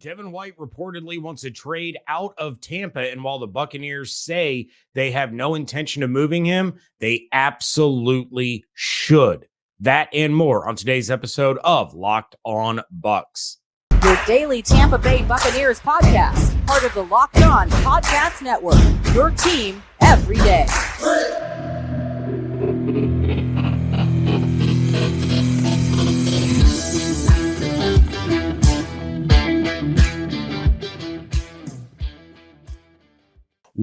Devin White reportedly wants a trade out of Tampa, and while the Buccaneers say they have no intention of moving him, they absolutely should. That and more on today's episode of Locked On Bucs. Your daily Tampa Bay Buccaneers podcast, part of the Locked On Podcast Network, your team every day.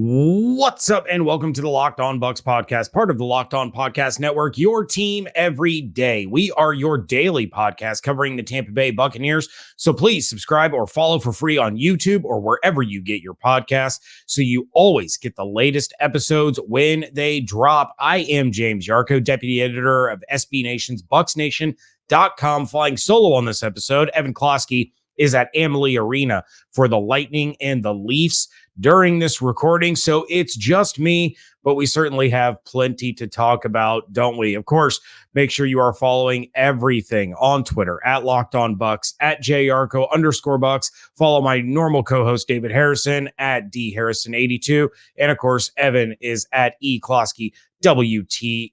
What's up, and welcome to the Locked On Bucs podcast, part of the Locked On Podcast Network, your team every day. We are your daily podcast covering the Tampa Bay Buccaneers, so please subscribe or follow for free on YouTube or wherever you get your podcasts so you always get the latest episodes when they drop. I am James Yarcho, deputy editor of SB Nation's BucsNation.com, flying solo on this episode. Evan Klosky is at Amalie Arena for the Lightning and the Leafs during this recording, so it's just me, but we certainly have plenty to talk about, don't we? Of course, make sure you are following everything on Twitter at Locked On Bucs, at JYarcho_Bucs. Follow my normal co-host David Harrison at DHarrison82, and of course, Evan is at eKlosky WTSP.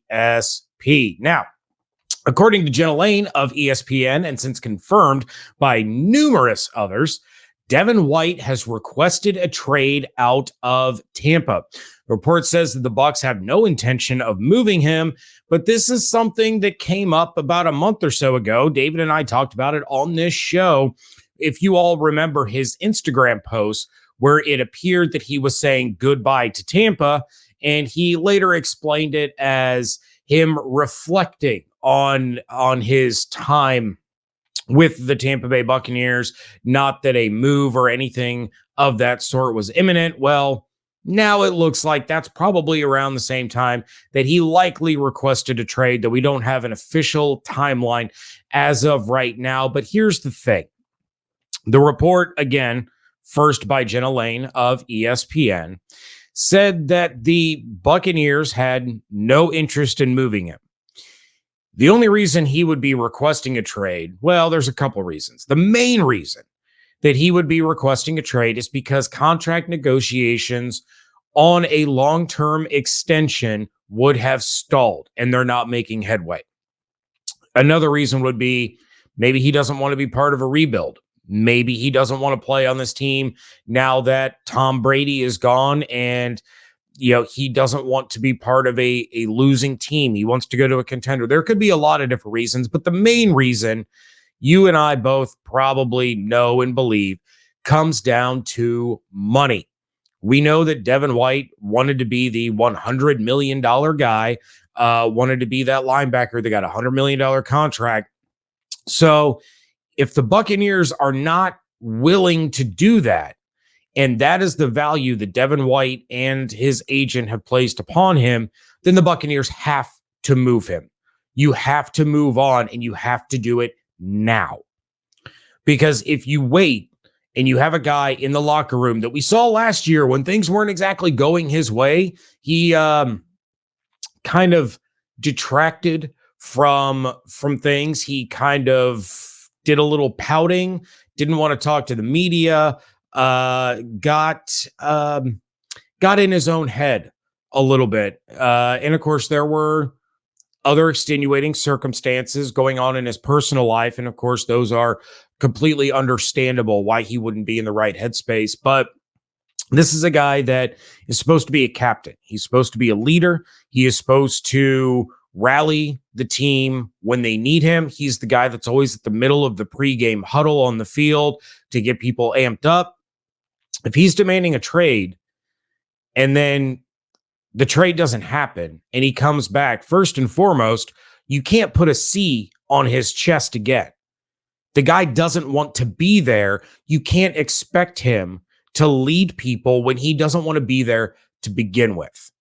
Now, according to Jenna Laine of ESPN, and since confirmed by numerous others, Devin White has requested a trade out of Tampa. The report says that the Bucs have no intention of moving him, but this is something that came up about a month or so ago. David and I talked about it on this show. If you all remember his Instagram post where it appeared that he was saying goodbye to Tampa, and he later explained it as him reflecting on his time with the Tampa Bay Buccaneers, not that a move or anything of that sort was imminent. Well, now it looks like that's probably around the same time that he likely requested a trade, that we don't have an official timeline as of right now. But here's the thing. The report, again, first by Jenna Laine of ESPN, said that the Buccaneers had no interest in moving him. The only reason he would be requesting a trade, well, there's a couple reasons. The main reason that he would be requesting a trade is because contract negotiations on a long-term extension would have stalled and they're not making headway. Another reason would be maybe he doesn't want to be part of a rebuild. Maybe he doesn't want to play on this team now that Tom Brady is gone, and he doesn't want to be part of a losing team. He wants to go to a contender. There could be a lot of different reasons, but the main reason you and I both probably know and believe comes down to money. We know that Devin White wanted to be the $100 million guy, wanted to be that linebacker that got a $100 million contract. So if the Buccaneers are not willing to do that, and that is the value that Devin White and his agent have placed upon him, then the Buccaneers have to move him. You have to move on, and you have to do it now. Because if you wait and you have a guy in the locker room that we saw last year when things weren't exactly going his way, he kind of detracted from things. He kind of did a little pouting, didn't want to talk to the media, got in his own head a little bit. And of course, there were other extenuating circumstances going on in his personal life. And of course, those are completely understandable why he wouldn't be in the right headspace. But this is a guy that is supposed to be a captain. He's supposed to be a leader. He is supposed to rally the team when they need him. He's the guy that's always at the middle of the pregame huddle on the field to get people amped up. If he's demanding a trade and then the trade doesn't happen and he comes back, first and foremost, you can't put a C on his chest again. The guy doesn't want to be there. You can't expect him to lead people when he doesn't want to be there to begin with.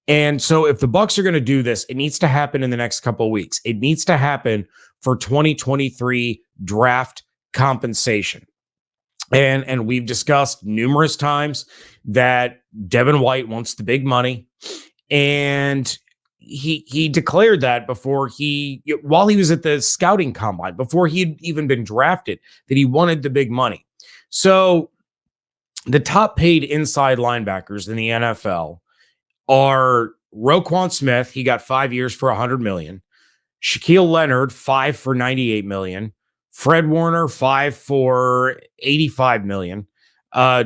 And so if the Bucs are going to do this, it needs to happen in the next couple of weeks. It needs to happen for 2023 draft compensation. And we've discussed numerous times that Devin White wants the big money. And he declared that while he was at the scouting combine, before he had even been drafted, that he wanted the big money. So the top paid inside linebackers in the NFL are Roquan Smith. He got 5 years for $100 million. Shaquille Leonard, 5 for $98 million. Fred Warner, 5 for $85 million.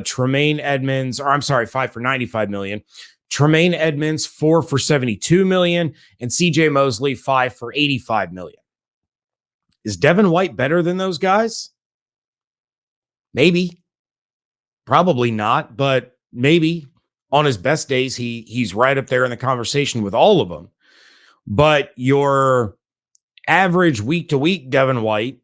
Tremaine Edmonds, 5 for $95 million. Tremaine Edmonds, 4 for $72 million. And CJ Mosley, 5 for $85 million. Is Devin White better than those guys? Maybe. Probably not, but maybe. On his best days, he's right up there in the conversation with all of them. But your average week-to-week Devin White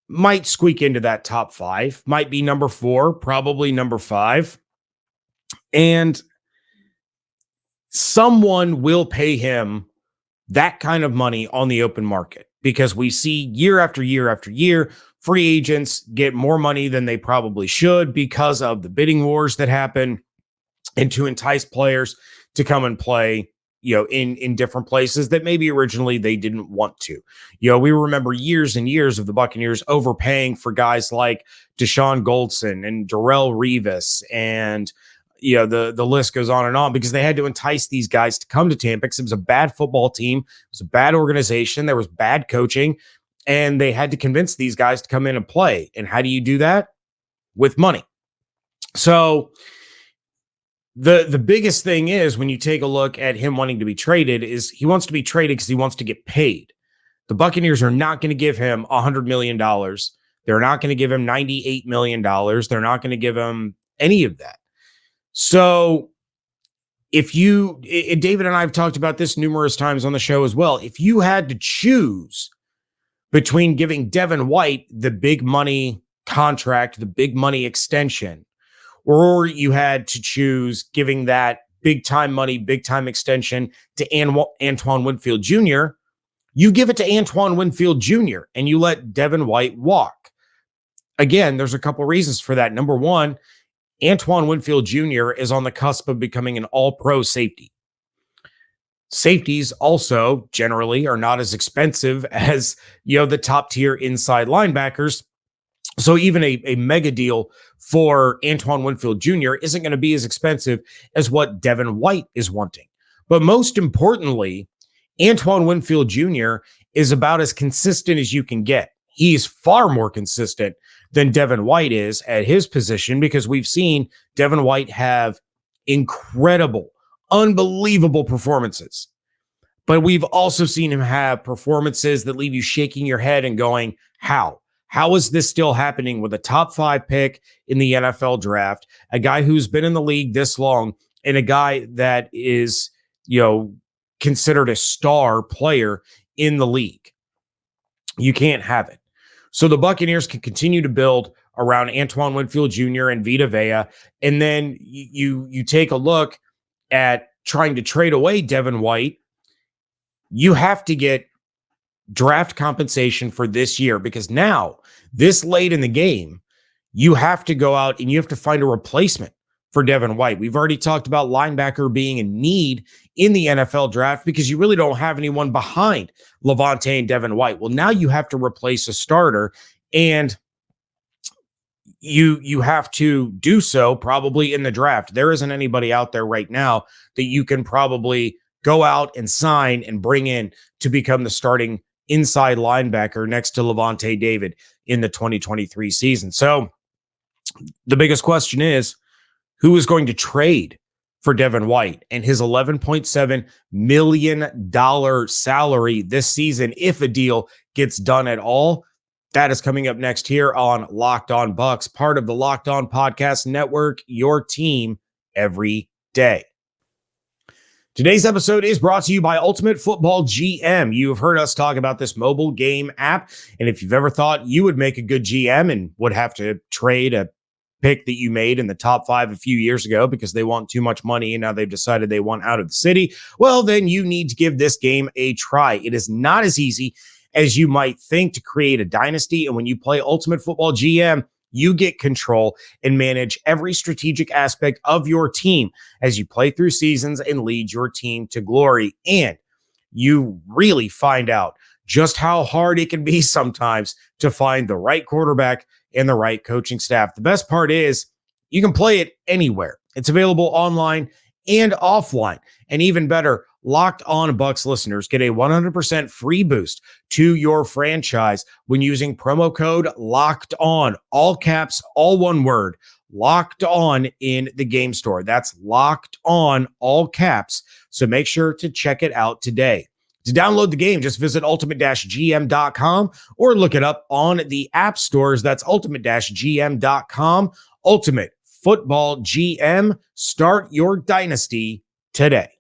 might squeak into that top 5, might be number 4, probably number 5. And someone will pay him that kind of money on the open market, because we see year after year after year, free agents get more money than they probably should because of the bidding wars that happen, and to entice players to come and play, in different places that maybe originally they didn't want to. We remember years and years of the Buccaneers overpaying for guys like Deshaun Goldson and Darrelle Revis, and the list goes on because they had to entice these guys to come to Tampa, because it was a bad football team, it was a bad organization, there was bad coaching, and they had to convince these guys to come in and play. And how do you do that? With money. So the biggest thing is, when you take a look at him wanting to be traded, is he wants to be traded because he wants to get paid. The Buccaneers are not going to give him $100 million. They're not going to give him $98 million. They're not going to give him any of that. So David and I have talked about this numerous times on the show as well. If you had to choose between giving Devin White the big money contract, the big money extension, or you had to choose giving that big time money, big time extension to Antoine Winfield Jr., you give it to Antoine Winfield Jr. and you let Devin White walk. Again, there's a couple reasons for that. Number one, Antoine Winfield Jr. is on the cusp of becoming an all-pro safety. Safeties also generally are not as expensive as, the top tier inside linebackers. So even a mega deal for Antoine Winfield Jr. isn't going to be as expensive as what Devin White is wanting. But most importantly, Antoine Winfield Jr. is about as consistent as you can get. He's far more consistent than Devin White is at his position, because we've seen Devin White have incredible, unbelievable performances. But we've also seen him have performances that leave you shaking your head and going, how? How is this still happening with a top 5 pick in the NFL draft, a guy who's been in the league this long, and a guy that is, considered a star player in the league? You can't have it. So the Buccaneers can continue to build around Antoine Winfield Jr. and Vita Vea, and then you take a look at trying to trade away Devin White. You have to get draft compensation for this year, because now, this late in the game, you have to go out and you have to find a replacement for Devin White. We've already talked about linebacker being in need in the NFL draft, because you really don't have anyone behind Levante and Devin White. Well, now you have to replace a starter, and you have to do so probably in the draft. There isn't anybody out there right now that you can probably go out and sign and bring in to become the starting inside linebacker next to Levante David in the 2023 season. So the biggest question is, who is going to trade for Devin White and his $11.7 million salary this season, if a deal gets done at all? That is coming up next here on Locked On Bucs, part of the Locked On Podcast Network, your team every day. Today's episode is brought to you by Ultimate Football GM. You have heard us talk about this mobile game app, and if you've ever thought you would make a good GM and would have to trade a pick that you made in the top 5 a few years ago because they want too much money and now they've decided they want out of the city, well, then you need to give this game a try. It is not as easy as you might think to create a dynasty, and when you play Ultimate Football GM, You get control and manage every strategic aspect of your team as you play through seasons and lead your team to glory. And you really find out just how hard it can be sometimes to find the right quarterback and the right coaching staff. The best part is you can play it anywhere. It's available online and offline. And even better, Locked On Bucs listeners get a 100% free boost to your franchise when using promo code Locked On, all caps, all one word, Locked On in the game store. That's Locked On, all caps. So make sure to check it out today. To download the game, just visit ultimate-gm.com or look it up on the app stores. That's ultimate-gm.com. Ultimate Football GM. Start your dynasty today.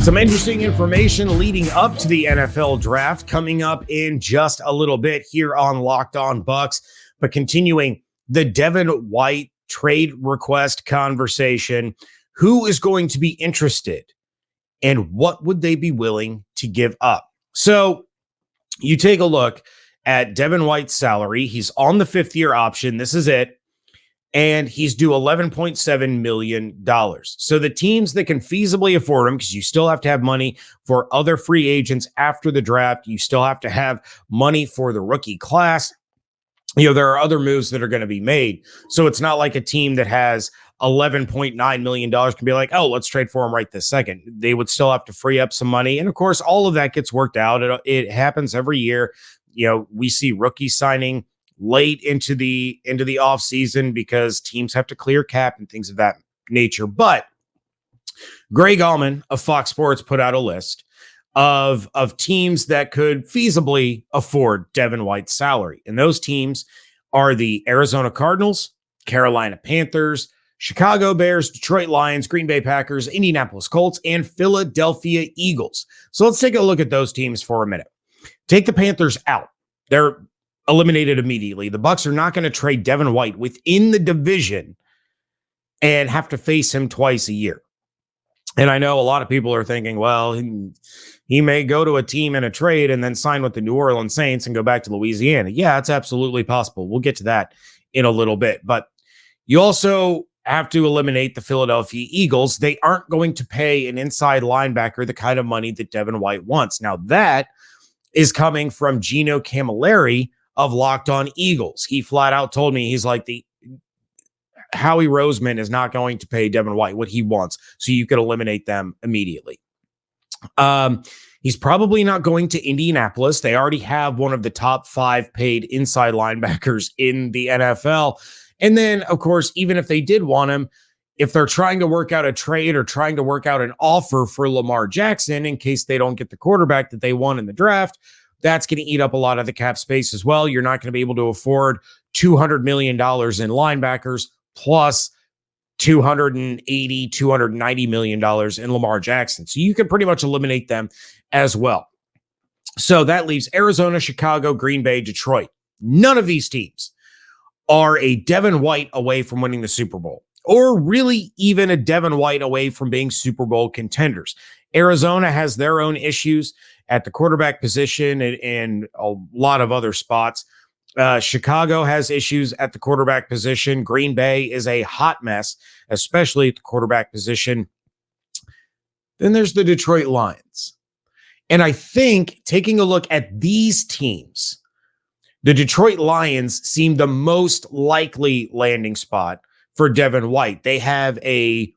Some interesting information leading up to the NFL draft coming up in just a little bit here on Locked On Bucs, but continuing the Devin White trade request conversation. Who is going to be interested and what would they be willing to give up? So you take a look at Devin White's salary. He's on the 5th-year option. This is it. And he's due $11.7 million. So the teams that can feasibly afford him, because you still have to have money for other free agents after the draft, you still have to have money for the rookie class. There are other moves that are going to be made. So it's not like a team that has $11.9 million can be like, oh, let's trade for him right this second. They would still have to free up some money. And of course, all of that gets worked out. It happens every year. We see rookies signing late into the off season because teams have to clear cap and things of that nature. But Greg Allman of Fox Sports put out a list of teams that could feasibly afford Devin White's salary. And those teams are the Arizona Cardinals, Carolina Panthers, Chicago Bears, Detroit Lions, Green Bay Packers, Indianapolis Colts, and Philadelphia Eagles. So let's take a look at those teams for a minute. Take the Panthers out. They're eliminated immediately. The Bucs are not going to trade Devin White within the division and have to face him twice a year. And I know a lot of people are thinking, well, he may go to a team in a trade and then sign with the New Orleans Saints and go back to Louisiana. Yeah, it's absolutely possible. We'll get to that in a little bit. But you also have to eliminate the Philadelphia Eagles. They aren't going to pay an inside linebacker the kind of money that Devin White wants. Now, that is coming from Gino Camilleri of Locked On Eagles. He flat out told me, he's like, Howie Roseman is not going to pay Devin White what he wants, so you could eliminate them immediately. He's probably not going to Indianapolis. They already have one of the top 5 paid inside linebackers in the NFL. And then, of course, even if they did want him, if they're trying to work out a trade or trying to work out an offer for Lamar Jackson in case they don't get the quarterback that they want in the draft, that's going to eat up a lot of the cap space as well. You're not going to be able to afford $200 million in linebackers plus $280, $290 million in Lamar Jackson. So you can pretty much eliminate them as well. So that leaves Arizona, Chicago, Green Bay, Detroit. None of these teams are a Devin White away from winning the Super Bowl, or really even a Devin White away from being Super Bowl contenders. Arizona has their own issues at the quarterback position and a lot of other spots. Chicago has issues at the quarterback position. Green Bay is a hot mess, especially at the quarterback position. Then there's the Detroit Lions. And I think taking a look at these teams, the Detroit Lions seem the most likely landing spot for Devin White. They have a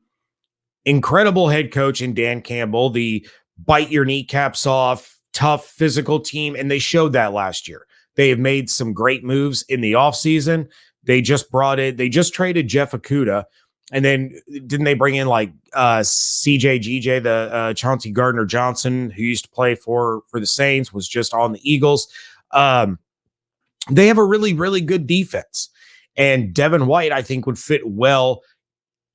incredible head coach in Dan Campbell, the bite your kneecaps off, tough physical team, and they showed that last year. They have made some great moves in the offseason. They just traded Jeff Okudah, and then didn't they bring in like CJGJ, the Chauncey Gardner-Johnson, who used to play for the Saints, was just on the Eagles. They have a really, really good defense. And Devin White, I think, would fit well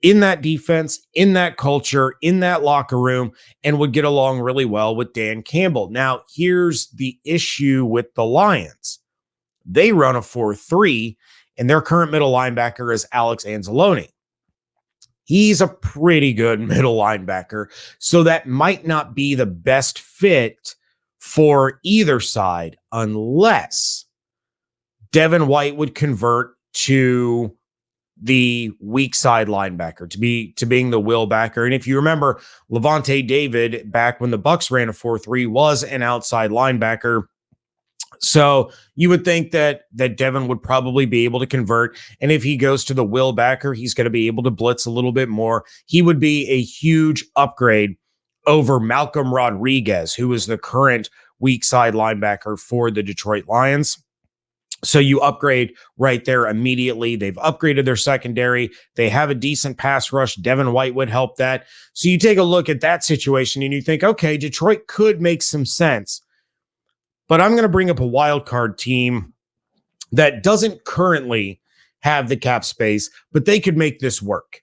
in that defense, in that culture, in that locker room, and would get along really well with Dan Campbell. Now, here's the issue with the Lions. They run a 4-3, and their current middle linebacker is Alex Anzalone. He's a pretty good middle linebacker, so that might not be the best fit for either side unless Devin White would convert to the weak side linebacker, to being the will backer. And if you remember, Levante David, back when the Bucs ran a 4-3, was an outside linebacker. So you would think that Devin would probably be able to convert. And if he goes to the will backer, he's going to be able to blitz a little bit more. He would be a huge upgrade over Malcolm Rodriguez, who is the current weak side linebacker for the Detroit Lions. So you upgrade right there immediately. They've upgraded their secondary. They have a decent pass rush. Devin White would help that. So you take a look at that situation and you think, okay, Detroit could make some sense. But I'm going to bring up a wild card team that doesn't currently have the cap space, but they could make this work.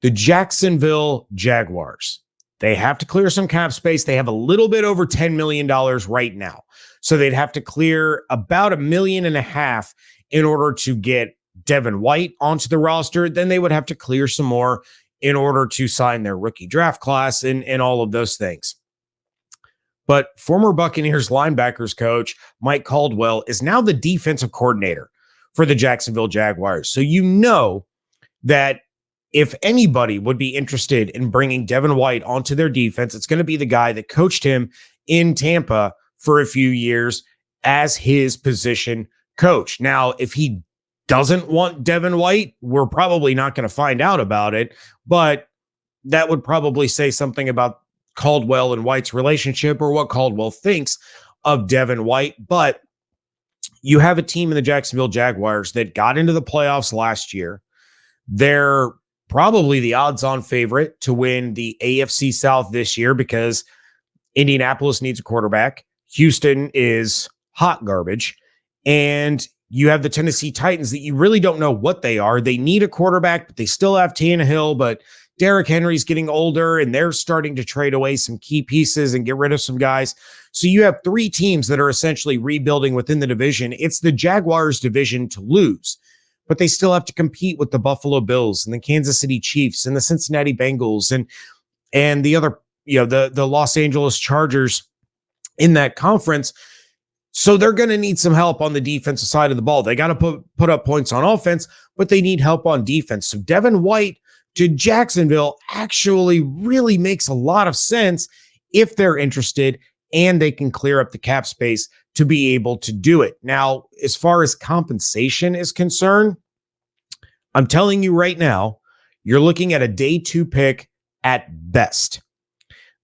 The Jacksonville Jaguars. They have to clear some cap space. They have a little bit over $10 million right now. So they'd have to clear about $1.5 million in order to get Devin White onto the roster. Then they would have to clear some more in order to sign their rookie draft class and all of those things. But former Buccaneers linebackers coach Mike Caldwell is now the defensive coordinator for the Jacksonville Jaguars. So you know that if anybody would be interested in bringing Devin White onto their defense, it's going to be the guy that coached him in Tampa for a few years as his position coach. Now, if he doesn't want Devin White, we're probably not going to find out about it, but that would probably say something about Caldwell and White's relationship or what Caldwell thinks of Devin White. But you have a team in the Jacksonville Jaguars that got into the playoffs last year. They're probably the odds-on favorite to win the AFC South this year because Indianapolis needs a quarterback. Houston is hot garbage. And you have the Tennessee Titans that you really don't know what they are. They need a quarterback, but they still have Tannehill, but Derrick Henry's getting older and they're starting to trade away some key pieces and get rid of some guys. So you have three teams that are essentially rebuilding within the division. It's the Jaguars' division to lose, but they still have to compete with the Buffalo Bills and the Kansas City Chiefs and the Cincinnati Bengals and the other, the Los Angeles Chargers in that conference. So they're going to need some help on the defensive side of the ball. They got to put up points on offense, but they need help on defense. So Devin White to Jacksonville actually really makes a lot of sense if they're interested and they can clear up the cap space to be able to do it. Now, as far as compensation is concerned, I'm telling you right now, you're looking at a day 2 pick at best.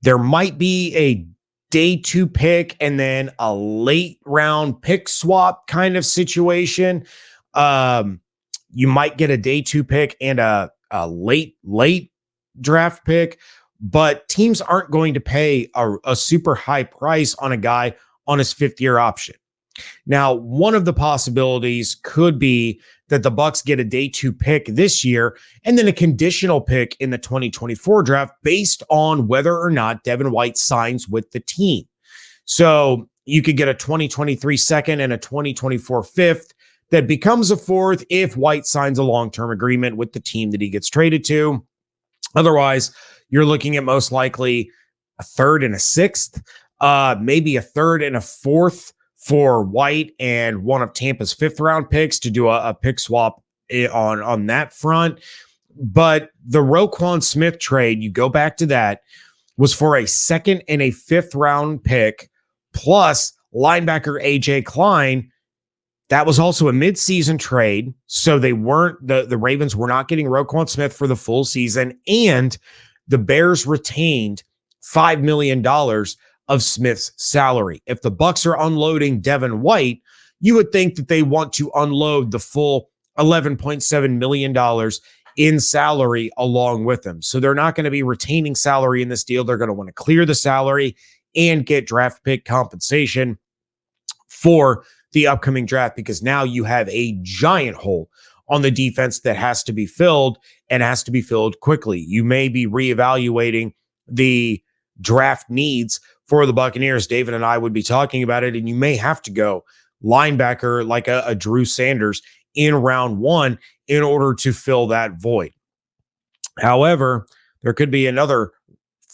There might be a day 2 pick and then a late round pick swap kind of situation. You might get a day 2 pick and a late draft pick, but teams aren't going to pay a super high price on a guy on his 5th-year option. Now, one of the possibilities could be that the Bucs get a day 2 pick this year and then a conditional pick in the 2024 draft based on whether or not Devin White signs with the team. So you could get a 2023 second and a 2024 fifth that becomes a 4th if White signs a long-term agreement with the team that he gets traded to. Otherwise, you're looking at most likely a 3rd and a 6th, maybe a 3rd and a 4th for White and one of Tampa's 5th round picks to do a pick swap on that front. But the Roquan Smith trade, you go back to that, was for a 2nd and a 5th round pick plus linebacker AJ Klein. That was also a midseason trade. So they weren't, the Ravens were not getting Roquan Smith for the full season. And the Bears retained $5 million of Smith's salary. If the Bucs are unloading Devin White, you would think that they want to unload the full $11.7 million in salary along with him. So they're not going to be retaining salary in this deal. They're going to want to clear the salary and get draft pick compensation for the upcoming draft, because now you have a giant hole on the defense that has to be filled and has to be filled quickly. You may be reevaluating the draft needs for the Buccaneers. David and I would be talking about it, and you may have to go linebacker like a Drew Sanders in round 1 in order to fill that void. However, there could be another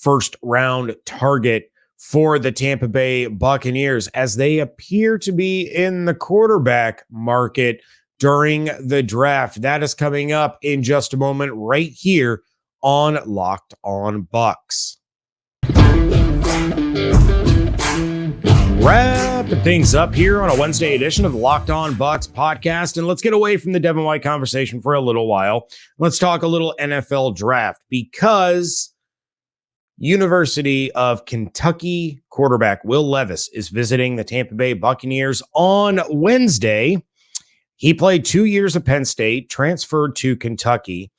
1st round target for the Tampa Bay Buccaneers as they appear to be in the quarterback market during the draft. That is coming up in just a moment right here on Locked On Bucs. Wrapping things up here on a Wednesday edition of the Locked On Bucs podcast, and let's get away from the Devin White conversation for a little while. Let's talk a little NFL draft because University of Kentucky quarterback Will Levis is visiting the Tampa Bay Buccaneers on Wednesday. He played 2 years at Penn State, transferred to Kentucky,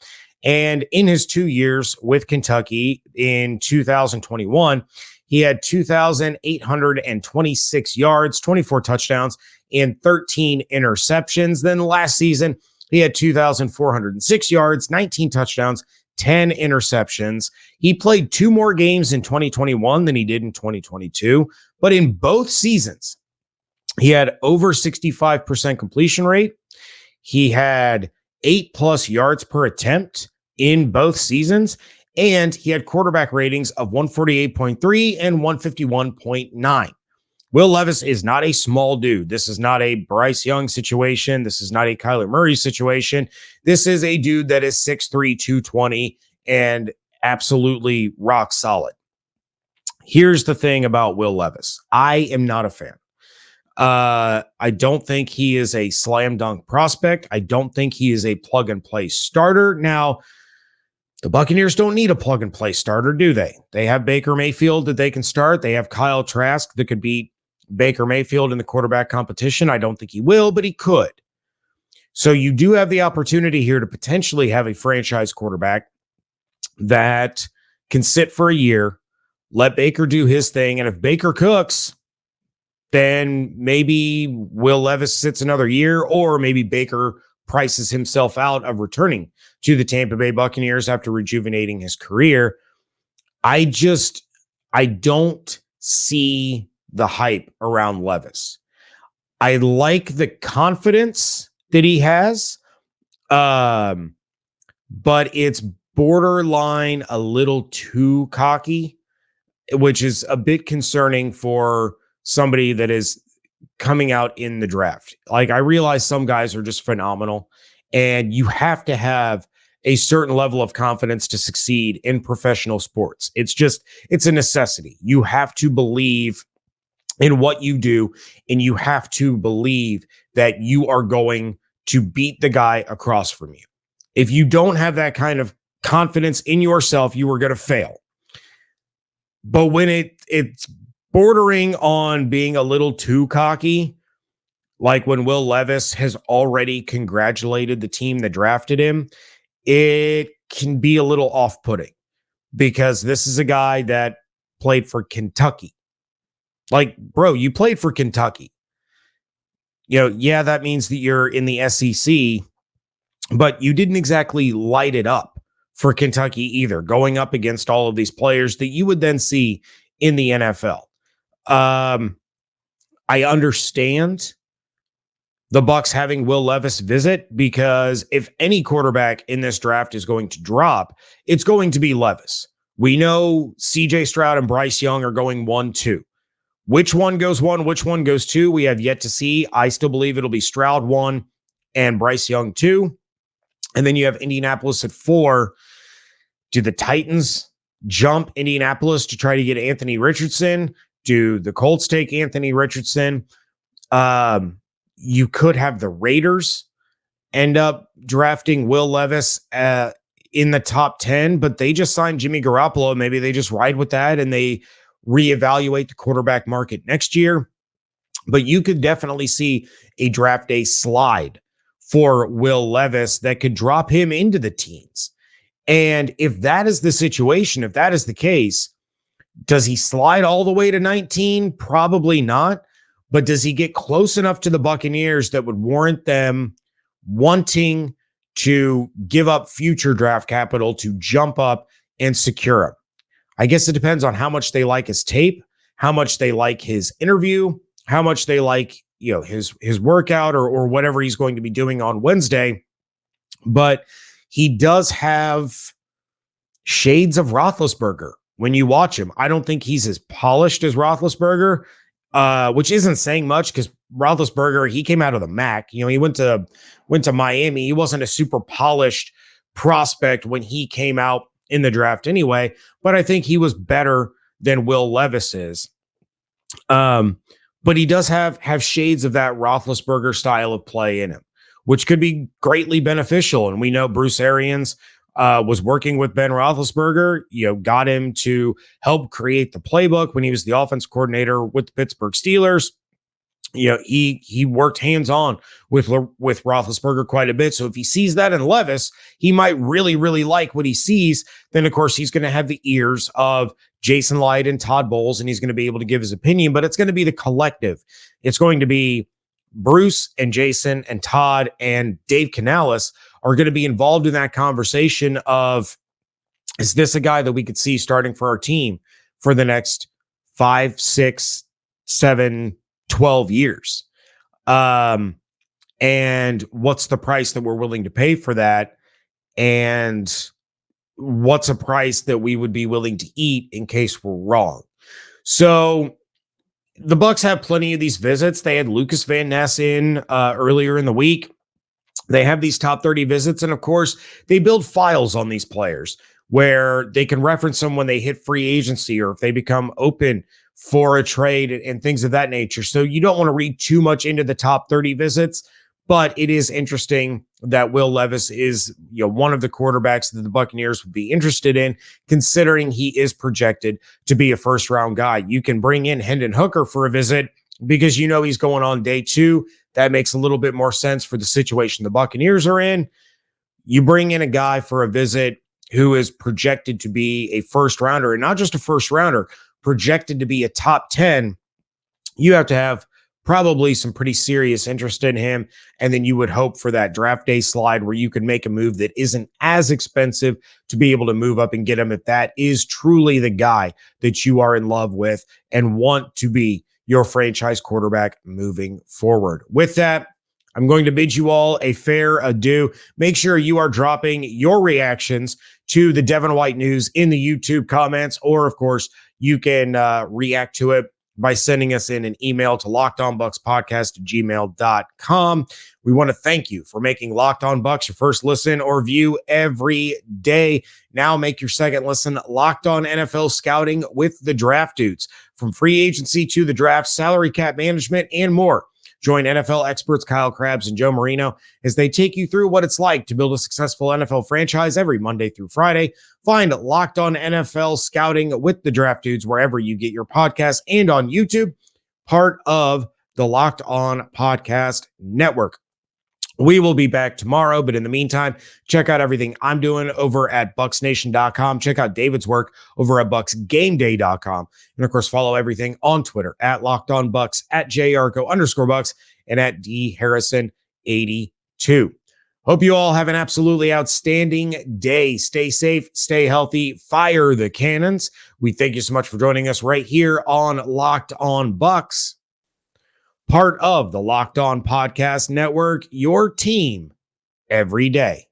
and in his 2 years with Kentucky in 2021, he had 2,826 yards, 24 touchdowns, and 13 interceptions. Then last season, he had 2,406 yards, 19 touchdowns, 10 interceptions. He played 2 more games in 2021 than he did in 2022. But in both seasons, he had over 65% completion rate. He had 8+ yards per attempt in both seasons. And he had quarterback ratings of 148.3 and 151.9. Will Levis is not a small dude. This is not a Bryce Young situation. This is not a Kyler Murray situation. This is a dude that is 6'3", 220, and absolutely rock solid. Here's the thing about Will Levis. I am not a fan. I don't think he is a slam dunk prospect. I don't think he is a plug and play starter. Now, the Buccaneers don't need a plug and play starter, do they? They have Baker Mayfield that they can start. They have Kyle Trask that could beat Baker Mayfield in the quarterback competition. I don't think he will, but he could. So you do have the opportunity here to potentially have a franchise quarterback that can sit for a year, let Baker do his thing. And if Baker cooks, then maybe Will Levis sits another year, or maybe Baker prices himself out of returning to the Tampa Bay Buccaneers after rejuvenating his career. I don't see the hype around Levis. I like the confidence that he has, but it's borderline a little too cocky, which is a bit concerning for somebody that is coming out in the draft. Like, I realize some guys are just phenomenal, and you have to have a certain level of confidence to succeed in professional sports. It's a necessity. You have to believe in what you do, and you have to believe that you are going to beat the guy across from you. If you don't have that kind of confidence in yourself, you are going to fail. But when it's bordering on being a little too cocky, like when Will Levis has already congratulated the team that drafted him, it can be a little off-putting because this is a guy that played for Kentucky. Like, bro, you played for Kentucky. Yeah, that means that you're in the SEC, but you didn't exactly light it up for Kentucky either, going up against all of these players that you would then see in the NFL. I understand the Bucs having Will Levis visit, because if any quarterback in this draft is going to drop, it's going to be Levis. We know CJ Stroud and Bryce Young are going 1-2. Which one goes 1, which one goes 2, we have yet to see. I still believe it'll be Stroud 1 and Bryce Young 2. And then you have Indianapolis at 4. Do the Titans jump Indianapolis to try to get Anthony Richardson? Do the Colts take Anthony Richardson? You could have the Raiders end up drafting Will Levis in the top 10, but they just signed Jimmy Garoppolo. Maybe they just ride with that and they reevaluate the quarterback market next year. But you could definitely see a draft day slide for Will Levis that could drop him into the teens. And if that is the situation, if that is the case, does he slide all the way to 19? Probably not. But does he get close enough to the Buccaneers that would warrant them wanting to give up future draft capital to jump up and secure him? I guess it depends on how much they like his tape, how much they like his interview, how much they like, his workout or whatever he's going to be doing on Wednesday. But he does have shades of Roethlisberger when you watch him. I don't think he's as polished as Roethlisberger, which isn't saying much because Roethlisberger, he came out of the MAC. You know, he went to Miami. He wasn't a super polished prospect when he came out in the draft anyway, but I think he was better than Will Levis is. But he does have shades of that Roethlisberger style of play in him, which could be greatly beneficial. And we know Bruce Arians was working with Ben Roethlisberger, got him to help create the playbook when he was the offense coordinator with the Pittsburgh Steelers. He worked hands-on with Roethlisberger quite a bit. So if he sees that in Levis, he might really, really like what he sees. Then, of course, he's going to have the ears of Jason Light and Todd Bowles, and he's going to be able to give his opinion, but it's going to be the collective. It's going to be Bruce and Jason and Todd and Dave Canales are going to be involved in that conversation of, is this a guy that we could see starting for our team for the next 5, 6, 7, 12 years? And what's the price that we're willing to pay for that? And what's a price that we would be willing to eat in case we're wrong? So the Bucs have plenty of these visits. They had Lucas Van Ness in earlier in the week. They have these top 30 visits. And of course, they build files on these players where they can reference them when they hit free agency or if they become open for a trade and things of that nature. So you don't want to read too much into the top 30 visits, but it is interesting that Will Levis is, one of the quarterbacks that the Buccaneers would be interested in, considering he is projected to be a first-round guy. You can bring in Hendon Hooker for a visit because he's going on day 2. That makes a little bit more sense for the situation the Buccaneers are in. You bring in a guy for a visit who is projected to be a first-rounder, and not just a first-rounder, projected to be a top 10. You have to have probably some pretty serious interest in him. And then you would hope for that draft day slide where you can make a move that isn't as expensive to be able to move up and get him if that is truly the guy that you are in love with and want to be your franchise quarterback moving forward. With that, I'm going to bid you all a fair adieu. Make sure you are dropping your reactions to the Devin White news in the YouTube comments, or of course, you can react to it by sending us in an email to lockedonbuckspodcast@gmail.com. We want to thank you for making Locked On Bucs your first listen or view every day. Now make your second listen Locked On NFL Scouting with the Draft Dudes. From free agency to the draft, salary cap management, and more. Join NFL experts Kyle Krabs and Joe Marino as they take you through what it's like to build a successful NFL franchise every Monday through Friday. Find Locked On NFL Scouting with the Draft Dudes wherever you get your podcasts and on YouTube, part of the Locked On Podcast Network. We will be back tomorrow, but in the meantime, check out everything I'm doing over at BucsNation.com. Check out David's work over at BucsGameDay.com. And of course, follow everything on Twitter at LockedOnBucs, at JYarcho_Bucs, and at DHarrison82. Hope you all have an absolutely outstanding day. Stay safe, stay healthy, fire the cannons. We thank you so much for joining us right here on Locked On Bucs, part of the Locked On Podcast Network, your team every day.